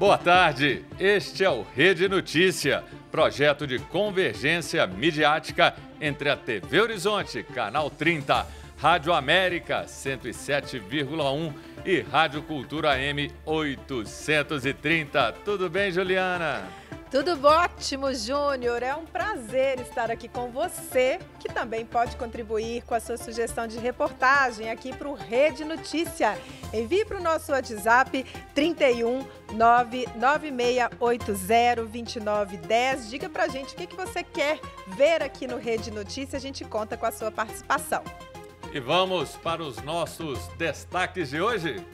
Boa tarde, este é o Rede Notícia, projeto de convergência midiática entre a TV Horizonte, Canal 30, Rádio América 107,1 e Rádio Cultura AM 830. Tudo bem, Juliana? Tudo ótimo, Júnior. É um prazer estar aqui com você, que também pode contribuir com a sua sugestão de reportagem aqui para o Rede Notícia. Envie para o nosso WhatsApp 31 99680 2910. Diga para a gente o que você quer ver aqui no Rede Notícia. A gente conta com a sua participação. E vamos para os nossos destaques de hoje?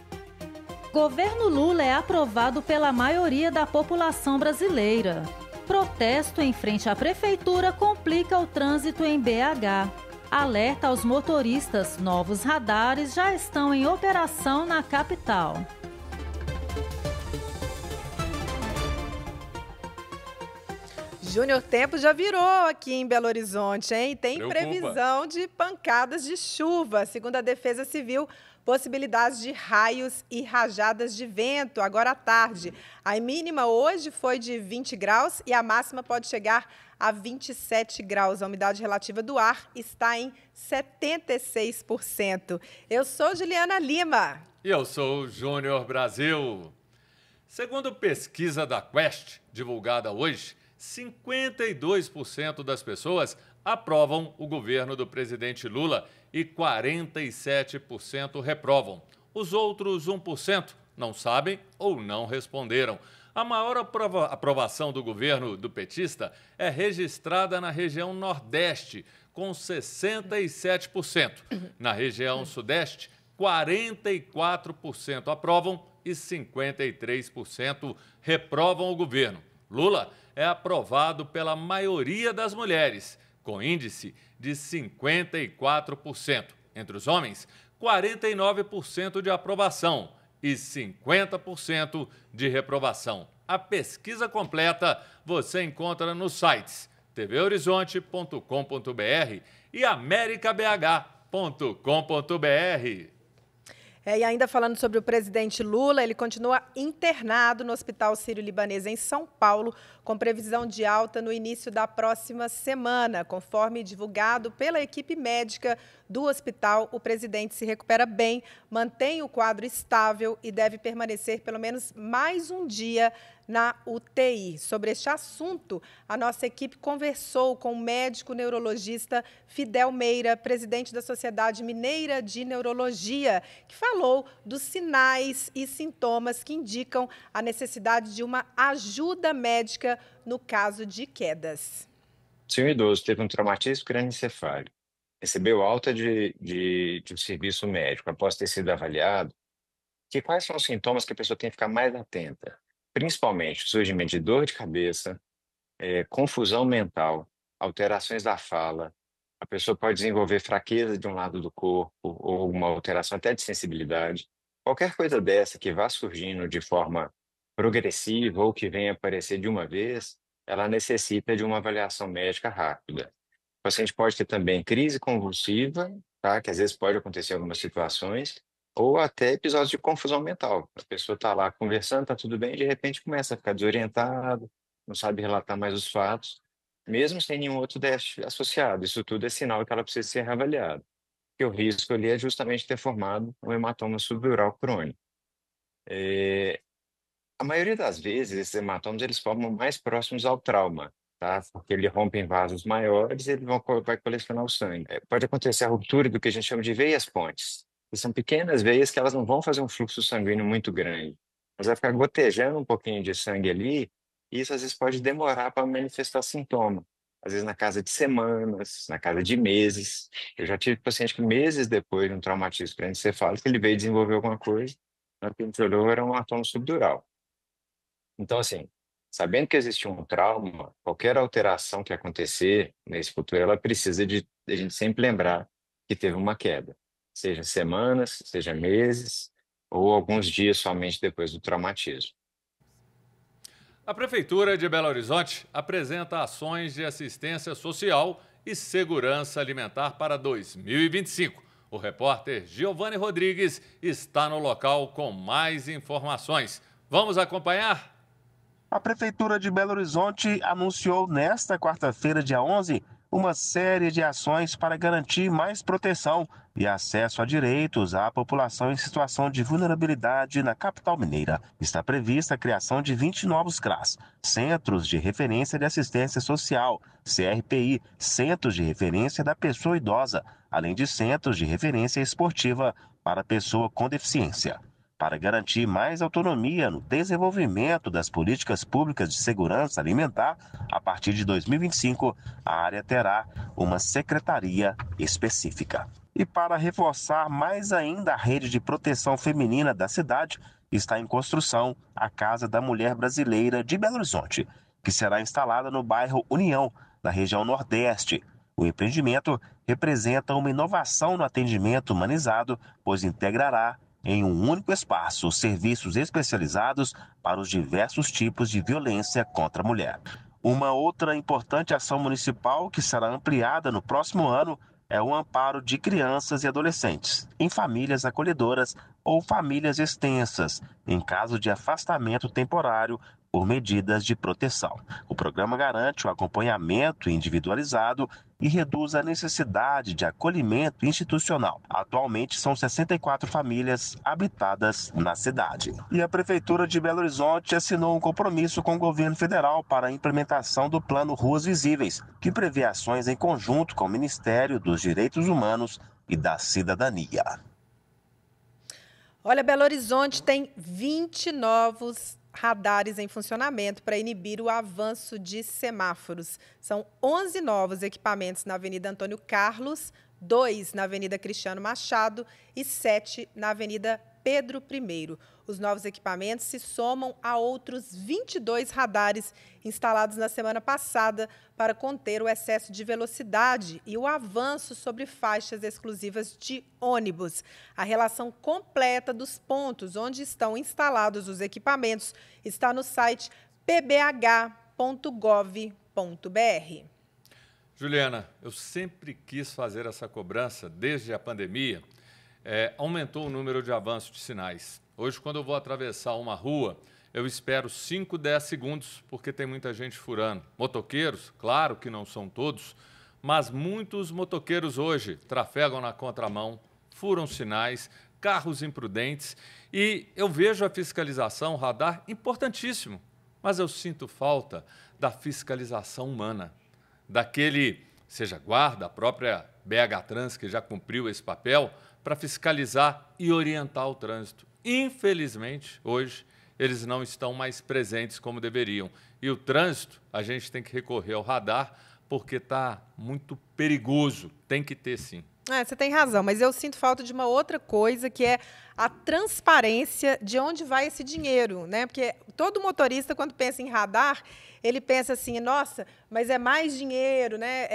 Governo Lula é aprovado pela maioria da população brasileira. Protesto em frente à prefeitura complica o trânsito em BH. Alerta aos motoristas, novos radares já estão em operação na capital. Júnior, tempo já virou aqui em Belo Horizonte, hein? Tem previsão de pancadas de chuva. Segundo a Defesa Civil, possibilidades de raios e rajadas de vento agora à tarde. A mínima hoje foi de 20 graus e a máxima pode chegar a 27 graus. A umidade relativa do ar está em 76%. Eu sou Juliana Lima. E eu sou o Júnior Brasil. Segundo pesquisa da Quest, divulgada hoje, 52% das pessoas aprovam o governo do presidente Lula e 47% reprovam. Os outros 1% não sabem ou não responderam. A maior aprovação do governo do petista é registrada na região Nordeste, com 67%. Na região Sudeste, 44% aprovam e 53% reprovam o governo. Lula é aprovado pela maioria das mulheres, com índice de 54%. Entre os homens, 49% de aprovação e 50% de reprovação. A pesquisa completa você encontra nos sites tvhorizonte.com.br e americabh.com.br. E ainda falando sobre o presidente Lula, ele continua internado no Hospital Sírio-Libanês em São Paulo, com previsão de alta no início da próxima semana. Conforme divulgado pela equipe médica do hospital, o presidente se recupera bem, mantém o quadro estável e deve permanecer pelo menos mais um dia na UTI. Sobre este assunto, a nossa equipe conversou com o médico neurologista Fidel Meira, presidente da Sociedade Mineira de Neurologia, que falou dos sinais e sintomas que indicam a necessidade de uma ajuda médica no caso de quedas. Se um idoso teve um traumatismo crânioencefálico, recebeu alta de um serviço médico após ter sido avaliado, quais são os sintomas que a pessoa tem que ficar mais atenta? Principalmente o surgimento de dor de cabeça, confusão mental, alterações da fala, a pessoa pode desenvolver fraqueza de um lado do corpo ou uma alteração até de sensibilidade. Qualquer coisa dessa que vá surgindo de forma progressiva ou que venha aparecer de uma vez, ela necessita de uma avaliação médica rápida. O paciente pode ter também crise convulsiva, tá? Que às vezes pode acontecer em algumas situações, ou até episódios de confusão mental. A pessoa está lá conversando, está tudo bem, e de repente começa a ficar desorientado, não sabe relatar mais os fatos, mesmo sem nenhum outro déficit associado. Isso tudo é sinal que ela precisa ser reavaliada. Porque o risco ali é justamente ter formado um hematoma subdural crônico. A maioria das vezes, esses hematomas eles formam mais próximos ao trauma, tá? Porque ele rompe em vasos maiores e ele vai colecionar o sangue. Pode acontecer a ruptura do que a gente chama de veias pontes. Que são pequenas veias que elas não vão fazer um fluxo sanguíneo muito grande. Mas vai ficar gotejando um pouquinho de sangue ali, e isso às vezes pode demorar para manifestar sintoma. Às vezes na casa de semanas, na casa de meses. Eu já tive paciente que meses depois de um traumatismo crânioencefálico, ele veio desenvolver alguma coisa, na que a gente olhou era um hematoma subdural. Então, assim, sabendo que existe um trauma, qualquer alteração que acontecer nesse futuro, ela precisa de a gente sempre lembrar que teve uma queda. Seja semanas, seja meses, ou alguns dias somente depois do traumatismo. A Prefeitura de Belo Horizonte apresenta ações de assistência social e segurança alimentar para 2025. O repórter Giovanni Rodrigues está no local com mais informações. Vamos acompanhar? A Prefeitura de Belo Horizonte anunciou nesta quarta-feira, dia 11, uma série de ações para garantir mais proteção e acesso a direitos à população em situação de vulnerabilidade na capital mineira. Está prevista a criação de 20 novos CRAS, Centros de Referência de Assistência Social, CRPI, Centros de Referência da Pessoa Idosa, além de Centros de Referência Esportiva para pessoa com deficiência. Para garantir mais autonomia no desenvolvimento das políticas públicas de segurança alimentar, a partir de 2025, a área terá uma secretaria específica. E para reforçar mais ainda a rede de proteção feminina da cidade, está em construção a Casa da Mulher Brasileira de Belo Horizonte, que será instalada no bairro União, na região Nordeste. O empreendimento representa uma inovação no atendimento humanizado, pois integrará em um único espaço serviços especializados para os diversos tipos de violência contra a mulher. Uma outra importante ação municipal que será ampliada no próximo ano é o amparo de crianças e adolescentes em famílias acolhedoras ou famílias extensas, em caso de afastamento temporário por medidas de proteção. O programa garante o acompanhamento individualizado e reduz a necessidade de acolhimento institucional. Atualmente, são 64 famílias habitadas na cidade. E a Prefeitura de Belo Horizonte assinou um compromisso com o governo federal para a implementação do Plano Ruas Visíveis, que prevê ações em conjunto com o Ministério dos Direitos Humanos e da Cidadania. Olha, Belo Horizonte tem 20 novos radares em funcionamento para inibir o avanço de semáforos. São 11 novos equipamentos na Avenida Antônio Carlos, 2 na Avenida Cristiano Machado e 7 na Avenida Pedro I. Os novos equipamentos se somam a outros 22 radares instalados na semana passada para conter o excesso de velocidade e o avanço sobre faixas exclusivas de ônibus. A relação completa dos pontos onde estão instalados os equipamentos está no site pbh.gov.br. Juliana, eu sempre quis fazer essa cobrança desde a pandemia. Aumentou o número de avanços de sinais. Hoje, quando eu vou atravessar uma rua, eu espero 5, 10 segundos, porque tem muita gente furando. Motoqueiros, claro que não são todos, mas muitos motoqueiros hoje trafegam na contramão, furam sinais, carros imprudentes, e eu vejo a fiscalização, radar, importantíssimo, mas eu sinto falta da fiscalização humana, daquele, seja guarda, a própria BH Trans, que já cumpriu esse papel, para fiscalizar e orientar o trânsito. Infelizmente, hoje, eles não estão mais presentes como deveriam. E o trânsito, a gente tem que recorrer ao radar, porque está muito perigoso. Tem que ter, sim. Você tem razão, mas eu sinto falta de uma outra coisa, que é a transparência de onde vai esse dinheiro, né? Porque todo motorista, quando pensa em radar, ele pensa assim, nossa, mas é mais dinheiro, né?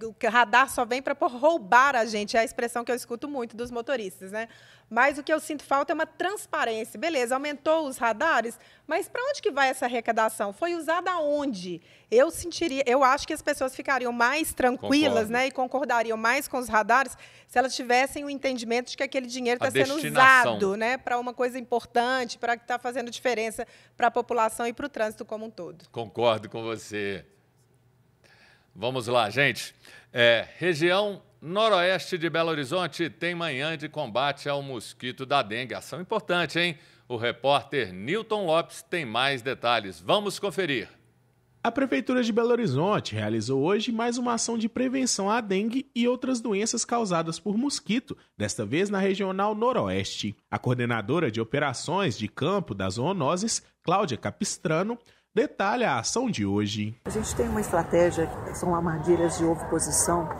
O radar só vem para roubar a gente, é a expressão que eu escuto muito dos motoristas, né? Mas o que eu sinto falta é uma transparência. Beleza, aumentou os radares, mas para onde que vai essa arrecadação? Foi usada aonde? Eu acho que as pessoas ficariam mais tranquilas, né, e concordariam mais com os radares se elas tivessem o entendimento de que aquele dinheiro está sendo usado, né, para uma coisa importante, para que está fazendo diferença para a população e para o trânsito como um todo. Concordo com você. Vamos lá, gente. Região noroeste de Belo Horizonte tem manhã de combate ao mosquito da dengue. Ação importante, hein? O repórter Nilton Lopes tem mais detalhes. Vamos conferir. A Prefeitura de Belo Horizonte realizou hoje mais uma ação de prevenção à dengue e outras doenças causadas por mosquito, desta vez na Regional Noroeste. A coordenadora de operações de campo das zoonoses, Cláudia Capistrano, detalha a ação de hoje. A gente tem uma estratégia, que são armadilhas de oviposição,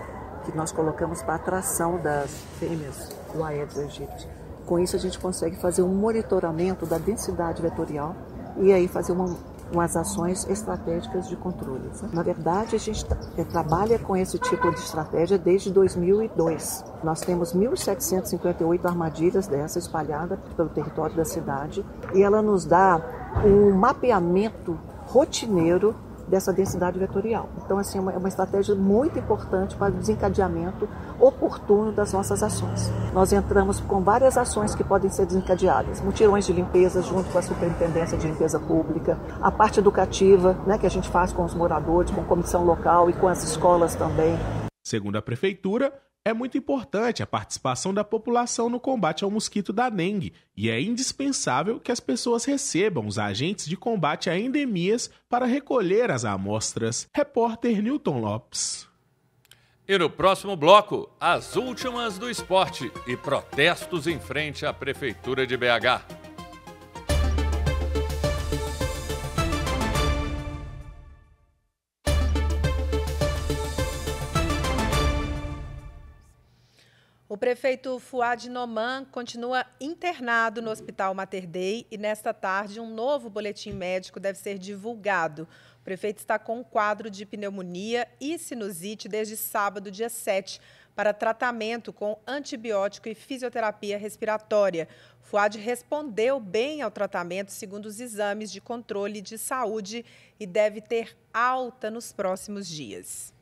que nós colocamos para atração das fêmeas do Aedes aegypti. Com isso, a gente consegue fazer um monitoramento da densidade vetorial e aí fazer umas ações estratégicas de controle. Na verdade, a gente trabalha com esse tipo de estratégia desde 2002. Nós temos 1.758 armadilhas dessas espalhadas pelo território da cidade e ela nos dá um mapeamento rotineiro dessa densidade vetorial. Então, assim, é uma estratégia muito importante para o desencadeamento oportuno das nossas ações. Nós entramos com várias ações que podem ser desencadeadas. Mutirões de limpeza junto com a Superintendência de Limpeza Pública, a parte educativa, né, que a gente faz com os moradores, com a comissão local e com as escolas também. Segundo a Prefeitura, é muito importante a participação da população no combate ao mosquito da dengue e é indispensável que as pessoas recebam os agentes de combate a endemias para recolher as amostras. Repórter Newton Lopes. E no próximo bloco, as últimas do esporte e protestos em frente à Prefeitura de BH. O prefeito Fouad Noman continua internado no Hospital Mater Dei e, nesta tarde, um novo boletim médico deve ser divulgado. O prefeito está com um quadro de pneumonia e sinusite desde sábado, dia 7, para tratamento com antibiótico e fisioterapia respiratória. Fouad respondeu bem ao tratamento, segundo os exames de controle de saúde, e deve ter alta nos próximos dias.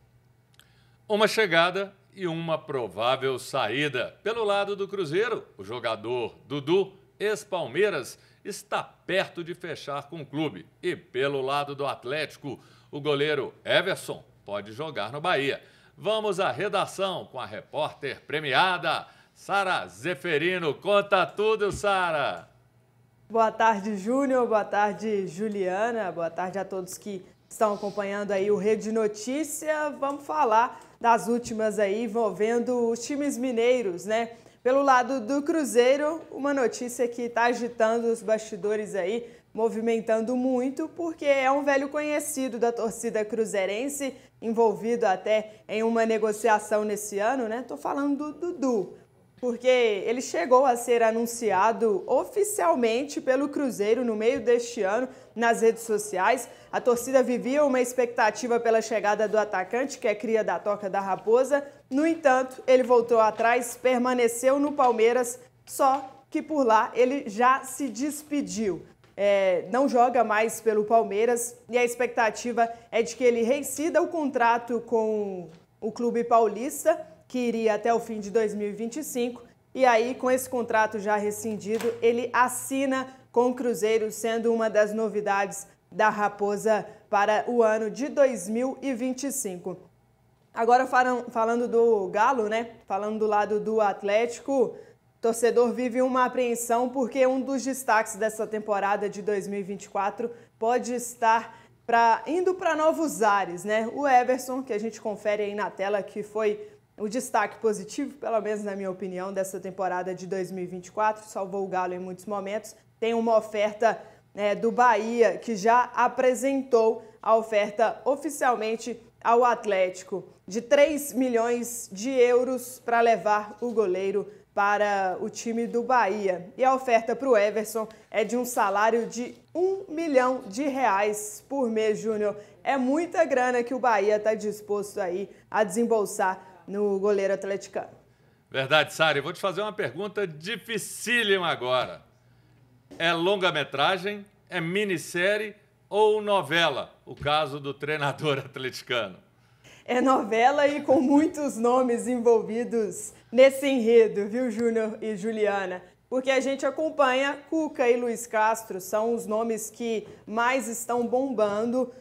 Uma chegada e uma provável saída. Pelo lado do Cruzeiro, o jogador Dudu, ex-Palmeiras, está perto de fechar com o clube. E pelo lado do Atlético, o goleiro Everson pode jogar no Bahia. Vamos à redação com a repórter premiada, Sara Zeferino. Conta tudo, Sara. Boa tarde, Júnior. Boa tarde, Juliana. Boa tarde a todos que estão acompanhando aí o Rede Notícia. Vamos falar das últimas aí envolvendo os times mineiros, né? Pelo lado do Cruzeiro, uma notícia que está agitando os bastidores aí, movimentando muito, porque é um velho conhecido da torcida cruzeirense, envolvido até em uma negociação nesse ano, né? Tô falando do Dudu, porque ele chegou a ser anunciado oficialmente pelo Cruzeiro no meio deste ano nas redes sociais. A torcida vivia uma expectativa pela chegada do atacante, que é cria da Toca da Raposa. No entanto, ele voltou atrás, permaneceu no Palmeiras, só que por lá ele já se despediu. Não joga mais pelo Palmeiras e a expectativa é de que ele reincida o contrato com o clube paulista, que iria até o fim de 2025, e aí, com esse contrato já rescindido, ele assina com o Cruzeiro, sendo uma das novidades da Raposa para o ano de 2025. Agora, falando do Galo, né? Falando do lado do Atlético, o torcedor vive uma apreensão porque um dos destaques dessa temporada de 2024 pode estar indo para novos ares, né? O Everson, que a gente confere aí na tela, que foi o destaque positivo, pelo menos na minha opinião, dessa temporada de 2024, salvou o Galo em muitos momentos. Tem uma oferta do Bahia, que já apresentou a oferta oficialmente ao Atlético, de 3 milhões de euros para levar o goleiro para o time do Bahia. E a oferta para o Everson é de um salário de R$1 milhão por mês, Júnior. É muita grana que o Bahia está disposto aí a desembolsar no goleiro atleticano. Verdade, Sara. Eu vou te fazer uma pergunta dificílima agora. É longa-metragem, é minissérie ou novela, o caso do treinador atleticano? É novela e com muitos nomes envolvidos nesse enredo, viu, Júnior e Juliana? Porque a gente acompanha Cuca e Luiz Castro, são os nomes que mais estão bombando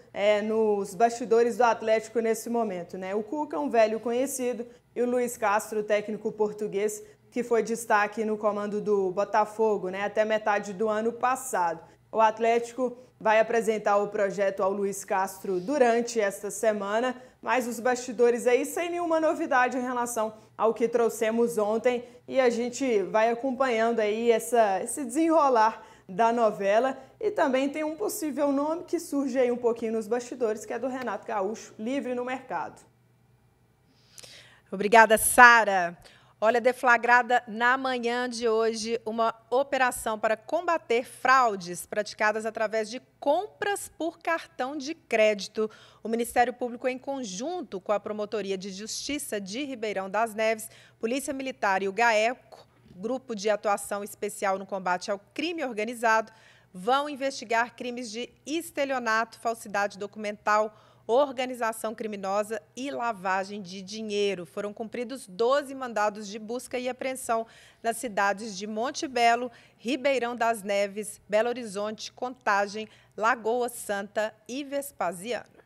nos bastidores do Atlético nesse momento, né? O Cuca é um velho conhecido e o Luiz Castro, técnico português, que foi destaque no comando do Botafogo, né, até metade do ano passado. O Atlético vai apresentar o projeto ao Luiz Castro durante esta semana, mas os bastidores aí sem nenhuma novidade em relação ao que trouxemos ontem, e a gente vai acompanhando aí esse desenrolar da novela. E também tem um possível nome que surge aí um pouquinho nos bastidores, que é do Renato Gaúcho, livre no mercado. Obrigada, Sara. Olha, deflagrada na manhã de hoje uma operação para combater fraudes praticadas através de compras por cartão de crédito. O Ministério Público, em conjunto com a Promotoria de Justiça de Ribeirão das Neves, Polícia Militar e o GAECO, Grupo de Atuação Especial no Combate ao Crime Organizado, vão investigar crimes de estelionato, falsidade documental, organização criminosa e lavagem de dinheiro. Foram cumpridos 12 mandados de busca e apreensão nas cidades de Monte Belo, Ribeirão das Neves, Belo Horizonte, Contagem, Lagoa Santa e Vespasiano.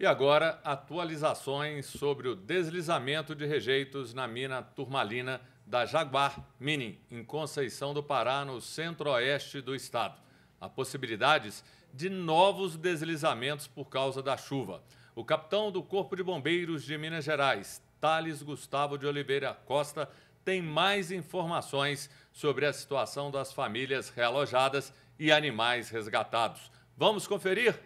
E agora, atualizações sobre o deslizamento de rejeitos na mina turmalina da Jaguar Mining, em Conceição do Pará, no centro-oeste do estado. Há possibilidades de novos deslizamentos por causa da chuva. O capitão do Corpo de Bombeiros de Minas Gerais, Thales Gustavo de Oliveira Costa, tem mais informações sobre a situação das famílias realojadas e animais resgatados. Vamos conferir?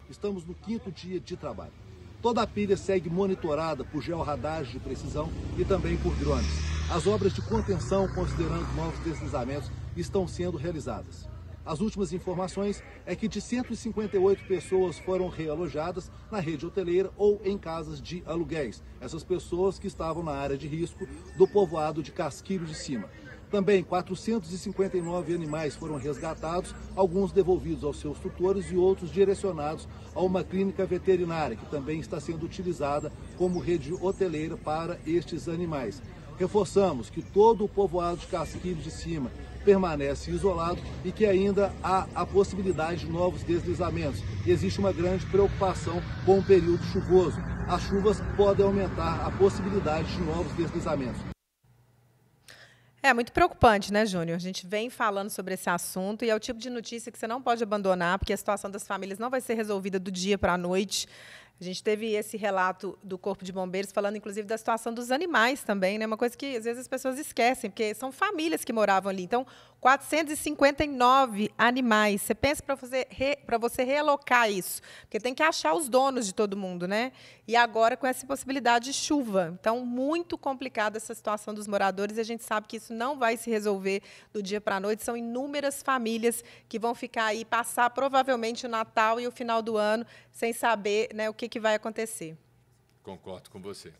Estamos no 5º dia de trabalho. Toda a pilha segue monitorada por georradares de precisão e também por drones. As obras de contenção, considerando novos deslizamentos, estão sendo realizadas. As últimas informações é que de 158 pessoas foram realojadas na rede hoteleira ou em casas de aluguéis. Essas pessoas que estavam na área de risco do povoado de Casquilho de Cima. Também 459 animais foram resgatados, alguns devolvidos aos seus tutores e outros direcionados a uma clínica veterinária, que também está sendo utilizada como rede hoteleira para estes animais. Reforçamos que todo o povoado de Casquilho de Cima permanece isolado e que ainda há a possibilidade de novos deslizamentos. Existe uma grande preocupação com o período chuvoso. As chuvas podem aumentar a possibilidade de novos deslizamentos. É muito preocupante, né, Júnior? A gente vem falando sobre esse assunto e é o tipo de notícia que você não pode abandonar, porque a situação das famílias não vai ser resolvida do dia para a noite. A gente teve esse relato do Corpo de Bombeiros falando, inclusive, da situação dos animais também, né? Uma coisa que, às vezes, as pessoas esquecem, porque são famílias que moravam ali. Então, 459 animais. Você pensa para você realocar isso, porque tem que achar os donos de todo mundo, né? E agora, com essa possibilidade de chuva. Então, muito complicada essa situação dos moradores, e a gente sabe que isso não vai se resolver do dia para a noite. São inúmeras famílias que vão ficar aí, passar provavelmente o Natal e o final do ano sem saber, né, o que vai acontecer. Concordo com você.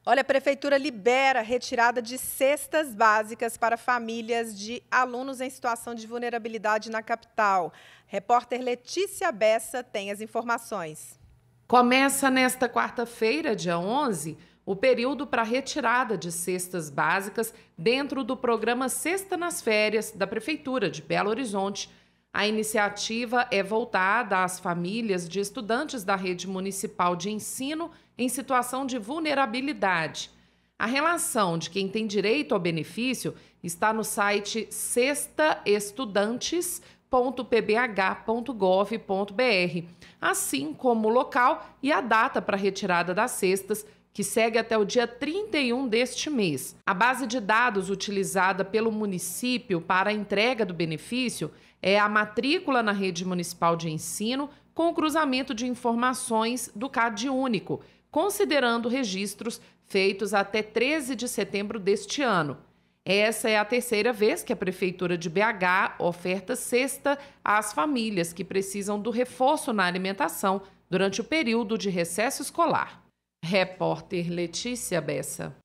Olha, a Prefeitura libera retirada de cestas básicas para famílias de alunos em situação de vulnerabilidade na capital. Repórter Letícia Bessa tem as informações. Começa nesta quarta-feira, dia 11, o período para retirada de cestas básicas dentro do programa Cesta nas Férias da Prefeitura de Belo Horizonte. A iniciativa é voltada às famílias de estudantes da rede municipal de ensino em situação de vulnerabilidade. A relação de quem tem direito ao benefício está no site cestaestudantes.pbh.gov.br, assim como o local e a data para a retirada das cestas, que segue até o dia 31 deste mês. A base de dados utilizada pelo município para a entrega do benefício é a matrícula na rede municipal de ensino com o cruzamento de informações do CAD único, considerando registros feitos até 13 de setembro deste ano. Essa é a terceira vez que a Prefeitura de BH oferta cesta às famílias que precisam do reforço na alimentação durante o período de recesso escolar. Repórter Letícia Bessa.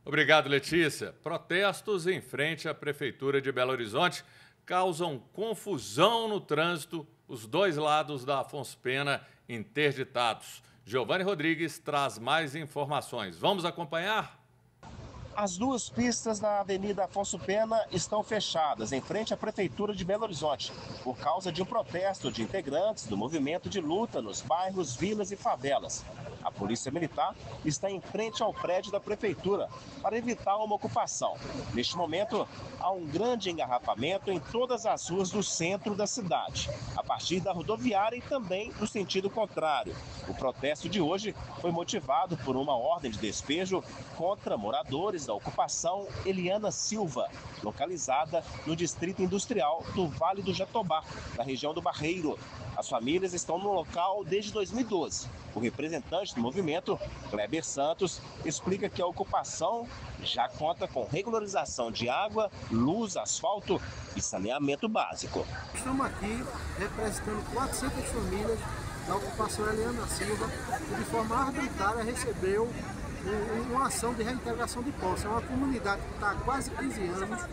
Obrigado, Letícia. Protestos em frente à Prefeitura de Belo Horizonte causam confusão no trânsito, os dois lados da Afonso Pena interditados. Giovanni Rodrigues traz mais informações. Vamos acompanhar? As duas pistas na Avenida Afonso Pena estão fechadas em frente à Prefeitura de Belo Horizonte por causa de um protesto de integrantes do movimento de luta nos bairros, vilas e favelas. A Polícia Militar está em frente ao prédio da Prefeitura para evitar uma ocupação. Neste momento, há um grande engarrafamento em todas as ruas do centro da cidade, a partir da rodoviária e também no sentido contrário. O protesto de hoje foi motivado por uma ordem de despejo contra moradores da ocupação Eliana Silva, localizada no Distrito Industrial do Vale do Jatobá, na região do Barreiro. As famílias estão no local desde 2012. O representante do movimento, Kleber Santos, explica que a ocupação já conta com regularização de água, luz, asfalto e saneamento básico. Estamos aqui representando 400 famílias da ocupação Eliana Silva, que de forma arbitrária recebeu uma ação de reintegração de posse. É uma comunidade que está há quase 15 anos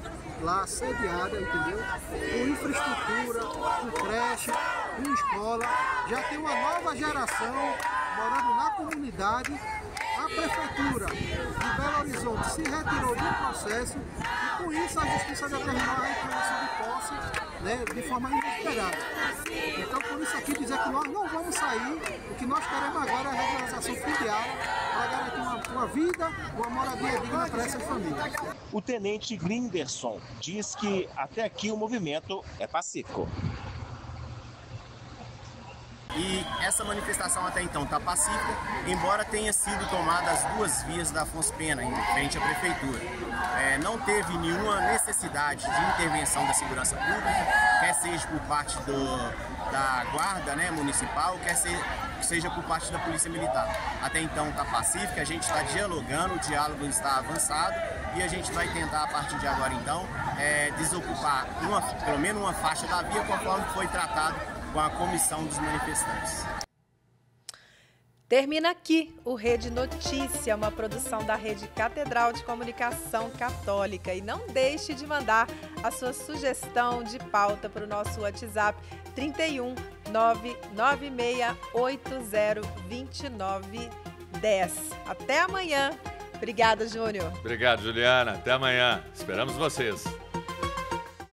lá sediada, entendeu? Com infraestrutura, com creche, com escola. Já tem uma nova geração morando na comunidade. A Prefeitura de Belo Horizonte se retirou do processo e, com isso, a Justiça determinou a reintegração de posse, né, de forma inesperada. Então, por isso aqui, dizer que nós não vamos sair, o que nós queremos agora é a regularização fundiária para garantir uma vida, uma moradia digna para essas famílias. O tenente Grinderson diz que até aqui o movimento é pacífico. E essa manifestação até então está pacífica, embora tenha sido tomadas as duas vias da Afonso Pena em frente à Prefeitura. Não teve nenhuma necessidade de intervenção da segurança pública, quer seja por parte da Guarda, né, municipal, quer seja por parte da Polícia Militar. Até então está pacífica, a gente está dialogando, o diálogo está avançado e a gente vai tentar, a partir de agora então, desocupar pelo menos uma faixa da via, conforme foi tratado com a comissão dos manifestantes. Termina aqui o Rede Notícia, uma produção da Rede Catedral de Comunicação Católica. E não deixe de mandar a sua sugestão de pauta para o nosso WhatsApp 31 99680 2910. Até amanhã. Obrigada, Júnior. Obrigado, Juliana. Até amanhã. Esperamos vocês.